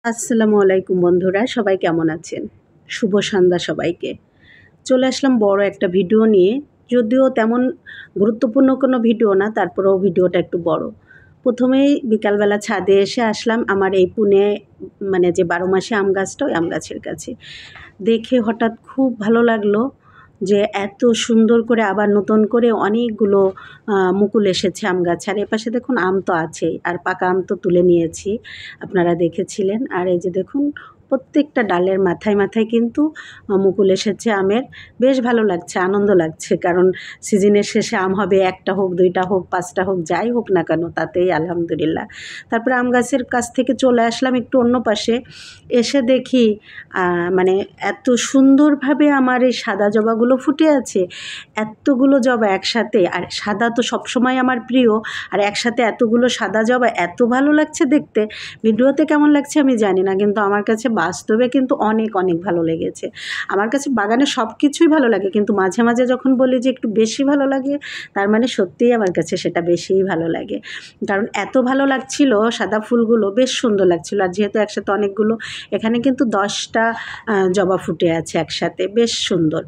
আসসালামু আলাইকুম বন্ধুরা, সবাই কেমন আছেন? শুভ সন্ধ্যা সবাইকে। চলে আসলাম বড় একটা ভিডিও নিয়ে, যদিও তেমন গুরুত্বপূর্ণ কোনো ভিডিও না, তারপরেও ভিডিওটা একটু বড়। প্রথমেই বিকালবেলা ছাদে এসে আসলাম আমার এই পুনে মানে যে 12 মাসে আম গাছটা, ওই আম গাছের কাছে। দেখে হঠাৎ খুব ভালো লাগলো যে এত সুন্দর করে আবার নতুন করে অনেকগুলো মুকুল এসেছে আম গাছে। আর এপাশে দেখুন আম তো আছেই, আর পাকা আম তো তুলে নিয়েছি, আপনারা দেখেছিলেন। আর এই যে দেখুন প্রত্যেকটা ডালের মাথায় মাথায় কিন্তু মুকুল এসেছে আমের। বেশ ভালো লাগছে, আনন্দ লাগছে, কারণ সিজনের শেষে আম হবে, একটা হোক, দুইটা হোক, পাঁচটা হোক, যাই হোক না কেন তাতেই আলহামদুলিল্লাহ। তারপরে আম গাছের কাছ থেকে চলে আসলাম একটু অন্য পাশে। এসে দেখি মানে এত সুন্দরভাবে আমার এই সাদা জবাগুলো ফুটে আছে, এতগুলো জবা একসাথে। আর সাদা তো সবসময় আমার প্রিয়, আর একসাথে এতগুলো সাদা জবা এত ভালো লাগছে দেখতে। ভিডিওতে কেমন লাগছে আমি জানি না, কিন্তু আমার কাছে বাস্তবে কিন্তু অনেক অনেক ভালো লেগেছে। আমার কাছে বাগানে সব কিছুই ভালো লাগে, কিন্তু মাঝে মাঝে যখন বলি যে একটু বেশি ভালো লাগে, তার মানে সত্যিই আমার কাছে সেটা বেশিই ভালো লাগে। কারণ এত ভালো লাগছিল, সাদা ফুলগুলো বেশ সুন্দর লাগছিল। আর যেহেতু একসাথে অনেকগুলো, এখানে কিন্তু 10টা জবা ফুটে আছে একসাথে, বেশ সুন্দর।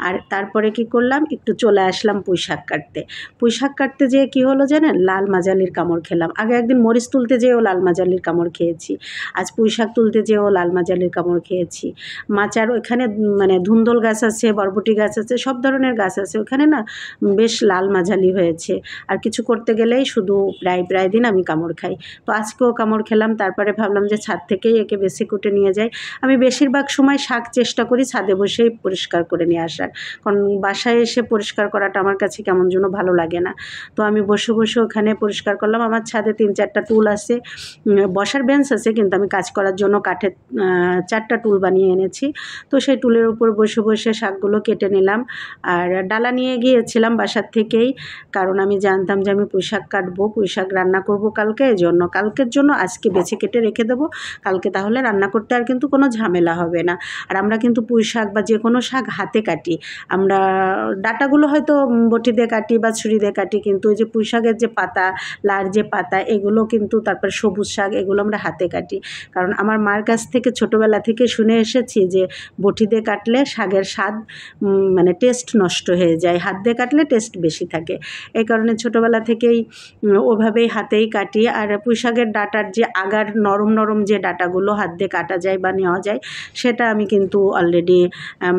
আর তারপরে কি করলাম, একটু চলে আসলাম পুঁইশাক কাটতে। পুঁইশাক কাটতে যেয়ে কী হলো জানেন, লাল মাজালির কামড় খেলাম। আগে একদিন মরিচ তুলতে যেয়েও লাল মাজালির কামড় খেয়েছি, আজ পুঁইশাক তুলতে যেয়েও লাল মাজালির কামড় খেয়েছি। মাচার ওইখানে মানে ধুন্দল গাছ আছে, বরবটি গাছ আছে, সব ধরনের গাছ আছে ওখানে না, বেশ লাল মাজালি হয়েছে। আর কিছু করতে গেলেই শুধু প্রায় দিন আমি কামড় খাই। তো আজকেও কামড় খেলাম। তারপরে ভাবলাম যে ছাদ থেকেই একে বেশি কুটে নিয়ে যাই। আমি বেশিরভাগ সময় শাক চেষ্টা করি ছাদে বসেই পরিষ্কার করে নিয়ে আসার, কারণ বাসায় এসে পরিষ্কার করাটা আমার কাছে কেমন যেন ভালো লাগে না। তো আমি বসে বসে ওখানে পরিষ্কার করলাম। আমার ছাদে 3-4টা টুল আছে, বসার বেঞ্চ আছে, কিন্তু আমি কাজ করার জন্য কাঠের 4টা টুল বানিয়ে এনেছি। তো সেই টুলের উপর বসে বসে শাকগুলো কেটে নিলাম। আর ডালা নিয়ে গিয়েছিলাম বাসার থেকেই, কারণ আমি জানতাম যে আমি পুঁইশাক কাটবো, পুঁইশাক রান্না করব কালকে, এজন্য কালকের জন্য আজকে বেছে কেটে রেখে দেবো। কালকে তাহলে রান্না করতে আর কিন্তু কোনো ঝামেলা হবে না। আর আমরা কিন্তু পুঁইশাক বা যে কোনো শাক হাতে কাটি, আমরা ডাঁটাগুলো হয়তো বটি দিয়ে কাটি বা ছুরি দিয়ে কাটি, কিন্তু ওই যে পুঁইশাকের যে পাতা, লার যে পাতা, এগুলো কিন্তু, তারপর সবুজ শাক, এগুলো আমরা হাতে কাটি। কারণ আমার মার কাছ থেকে ছোটোবেলা থেকে শুনে এসেছি যে বটি দিয়ে কাটলে শাকের স্বাদ মানে টেস্ট নষ্ট হয়ে যায়, হাত দিয়ে কাটলে টেস্ট বেশি থাকে। এই কারণে ছোটোবেলা থেকেই ওভাবেই হাতেই কাটি। আর পুঁইশাকের ডাঁটার যে আগার নরম নরম যে ডাঁটাগুলো হাত দিয়ে কাটা যায় বা নেওয়া যায়, সেটা আমি কিন্তু অলরেডি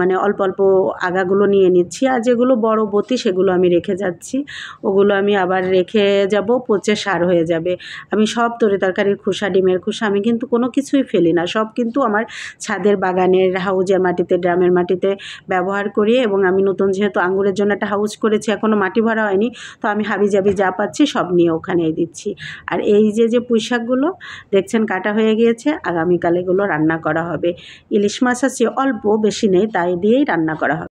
মানে অল্প অল্প আগাগুলো নিয়ে নিচ্ছি। আর যেগুলো বড় বতি, সেগুলো আমি রেখে যাচ্ছি, ওগুলো আমি আবার রেখে যাব, পচে সার হয়ে যাবে। আমি সব তরিতরকারির খোসা, ডিমের খোসা, আমি কিন্তু কোনো কিছুই ফেলি না, সব কিন্তু আমার ছাদের বাগানের হাউজের মাটিতে, ড্রামের মাটিতে ব্যবহার করি। এবং আমি নতুন যেহেতু আঙুরের জন্য একটা হাউজ করেছি, এখনও মাটি ভরা হয়নি, তো আমি হাবিজাবি যা পাচ্ছি সব নিয়ে ওখানেই দিচ্ছি। আর এই যে পুঁইশাকগুলো দেখছেন কাটা হয়ে গিয়েছে, আগামীকাল এগুলো রান্না করা হবে। ইলিশ মাছ আছে অল্প, বেশি নেই, তাই দিয়েই রান্না করা হবে।